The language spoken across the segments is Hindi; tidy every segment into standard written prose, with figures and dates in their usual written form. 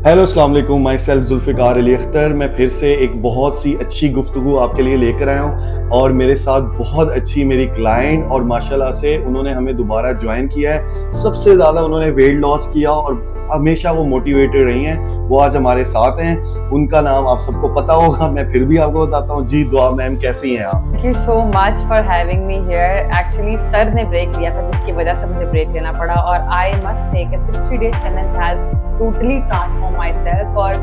हेलो अस्सलाम वालेकुम, माई सेल्फ जुल्फ़िकार अली अख्तर। मैं फिर से एक बहुत सी अच्छी गुफ्तगू आपके लिए लेकर आया हूँ और मेरे साथ बहुत अच्छी मेरी क्लाइंट और माशाल्लाह से उन्होंने हमें दोबारा ज्वाइन किया है। सबसे ज़्यादा उन्होंने वेट लॉस किया और हमेशा वो मोटिवेटेड रही हैं। वो आज हमारे साथ हैं। उनका नाम आप सबको पता होगा, मैं फिर भी आपको बताता हूँ। जी दुआ मैम, कैसी हैं आप? Thank you so much for having me here. Actually, sir ने ब्रेक लिया था जिसकी वजह से मुझे ब्रेक लेना पड़ा और I must say कि 60 days challenge has totally transformed myself। और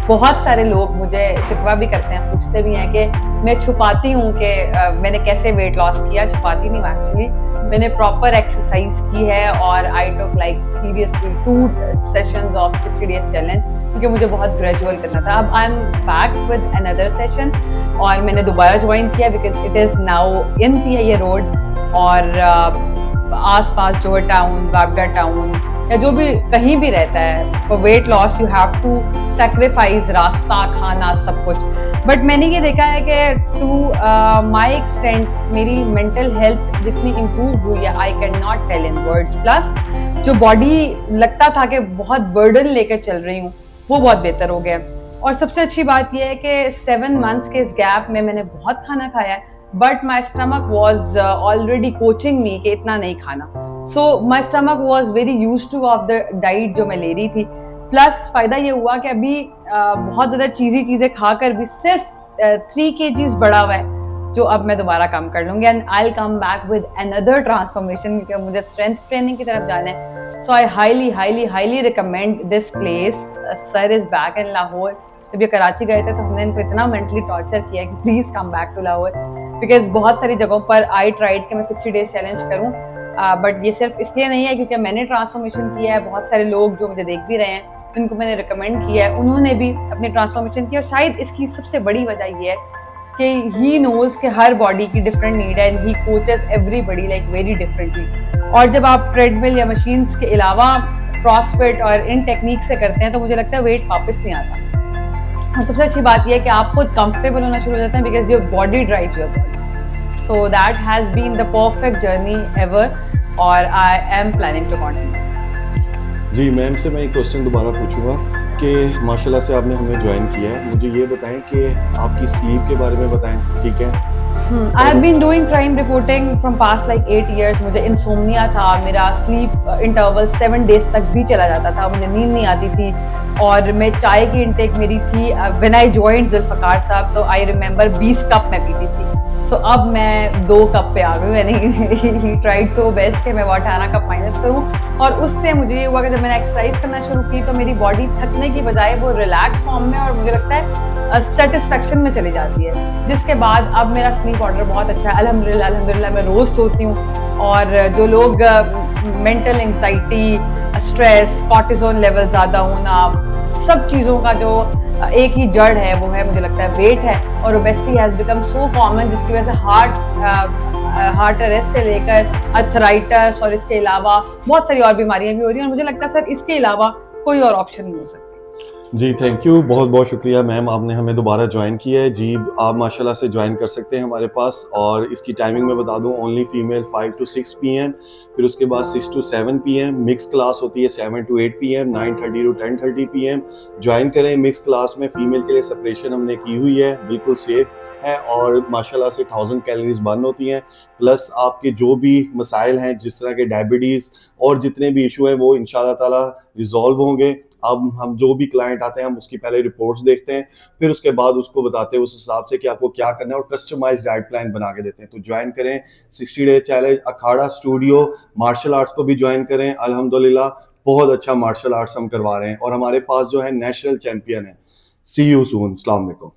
बहुत सारे लोग मुझे शिकवा भी करते हैं, पूछते भी हैं कि मैं छुपाती हूँ कि मैंने कैसे वेट लॉस किया। छुपाती नहीं हूँ, एक्चुअली मैंने प्रॉपर एक्सरसाइज की है और I took like seriously 2 sessions of 60 days challenge क्योंकि मुझे बहुत ग्रेजुअल करना था। अब I am back with another session और मैंने दोबारा ज्वाइन किया because it is now in PIA road और आसपास जोहर टाउन, बाबडा टाउन या जो भी कहीं भी रहता है। For weight loss you have to sacrifice रास्ता, खाना, सब कुछ। बट मैंने ये देखा है कि टू माई एक्सटेंट मेरी मेंटल हेल्थ जितनी इम्प्रूव हुई है I can not tell in words. Plus जो बॉडी लगता था कि बहुत बर्डन लेकर चल रही हूँ वो बहुत बेहतर हो गया। और सबसे अच्छी बात यह है कि 7 months के इस गैप में मैंने बहुत खाना खाया है but my stomach was already coaching me कि इतना नहीं खाना। So my stomach was very use to of the diet जो मैं ले रही थी। प्लस फ़ायदा ये हुआ कि अभी बहुत ज़्यादा चीज़ें खाकर भी सिर्फ 3 kgs बढ़ा हुआ है जो अब मैं दोबारा कम कर लूँगी and I will come back with another transformation क्योंकि मुझे स्ट्रेंथ ट्रेनिंग की तरफ जाना है। So I highly recommend this place. Sir is back in Lahore. जब ये कराची गए थे तो हमने इनको इतना मेंटली टॉर्चर किया कि please come back to Lahore because बहुत सारी जगहों पर आई ट्राइड कि मैं 60 days चैलेंज करूँ बट ये सिर्फ इसलिए नहीं है क्योंकि मैंने ट्रांसफॉर्मेशन किया है। बहुत सारे लोग जो मुझे देख भी रहे हैं जिनको मैंने रिकमेंड किया है उन्होंने भी अपनी ट्रांसफॉर्मेशन की और शायद इसकी सबसे बड़ी वजह ये है कि ही नोज कि हर बॉडी की डिफरेंट नीड है and he coaches everybody like very differently. और जब आप ट्रेडमिल या मशीन्स के अलावा क्रॉसफिट और इन टेक्निक से करते हैं तो मुझे लगता है वेट वापस नहीं आता। और सबसे अच्छी बात यह है कि आप खुद कंफर्टेबल होना शुरू हो जाते हैं because your body drives your body. So that has been the perfect journey ever और I am planning to continue this. जी मैम से मैं एक क्वेश्चन दोबारा पूछूंगा कि माशाल्लाह से आपने हमें ज्वाइन किया है। मुझे ये बताएं कि आपकी स्लीप के बारे में बताएं, ठीक है? I have been doing crime reporting from past like 8 years। मुझे इंसोम्निया था, मेरा स्लीप इंटरवल 7 days तक भी चला जाता था, मुझे नींद नहीं आती थी और मैं चाय की इंटेक मेरी थी व्हेन आई जॉइंड जुल्फ़िकार साहब तो आई रिमेंबर 20 कप मैं पीती थी। सो अब मैं 2 कप पे आ गई हूँ। यानी ही ट्राइड सो बेस्ट कि मैं वो 18 कप माइनस करूँ और उससे मुझे ये हुआ कि जब मैंने एक्सरसाइज करना शुरू की तो मेरी बॉडी थकने की बजाय वो रिलैक्स फॉर्म में और मुझे लगता है सेटिस्फेक्शन में चली जाती है। जिसके बाद अब मेरा स्लीप ऑर्डर बहुत अच्छा है, अल्हम्दुलिल्लाह मैं रोज़ सोती हूँ। और जो लोग mental anxiety, stress, cortisol level ज़्यादा होना, सब चीज़ों का जो एक ही जड़ है वो है मुझे लगता है वेट है। और obesity has become so common जिसकी वजह से हार्ट अरेस्ट से लेकर अर्थराइटिस और इसके अलावा बहुत सारी और बीमारियां भी हो रही हैं और मुझे लगता है सर इसके अलावा कोई और ऑप्शन नहीं हो सकता। जी थैंक यू, बहुत बहुत शुक्रिया मैम, आपने हमें दोबारा ज्वाइन किया है। जी आप माशाल्लाह से ज्वाइन कर सकते हैं हमारे पास और इसकी टाइमिंग मैं बता दूं, ओनली फीमेल 5 to 6 PM, फिर उसके बाद 6 to 7 PM, मिक्स क्लास होती है 7 to 8 PM, 9:30 to 10:30 PM। Join करें। मिक्स क्लास में फीमेल के लिए सेपरेशन हमने की हुई है, बिल्कुल सेफ है और माशाल्लाह से 1000 कैलोरीज बर्न होती हैं। प्लस आपके जो भी मसाइल हैं जिस तरह के डायबिटीज़ और जितने भी इशू हैं वो इंशाल्लाह ताला रिजॉल्व होंगे। अब हम जो भी क्लाइंट आते हैं हम उसकी पहले रिपोर्ट्स देखते हैं, फिर उसके बाद उसको बताते हैं उस हिसाब से कि आपको क्या करना है और कस्टमाइज्ड डाइट प्लान बना के देते हैं। तो ज्वाइन करें 60 डे चैलेंज। अखाड़ा स्टूडियो मार्शल आर्ट्स को भी ज्वाइन करें। अल्हम्दुलिल्लाह बहुत अच्छा मार्शल आर्ट्स हम करवा रहे हैं और हमारे पास जो है नेशनल चैंपियन है। सी यू सून। अस्सलाम वालेकुम।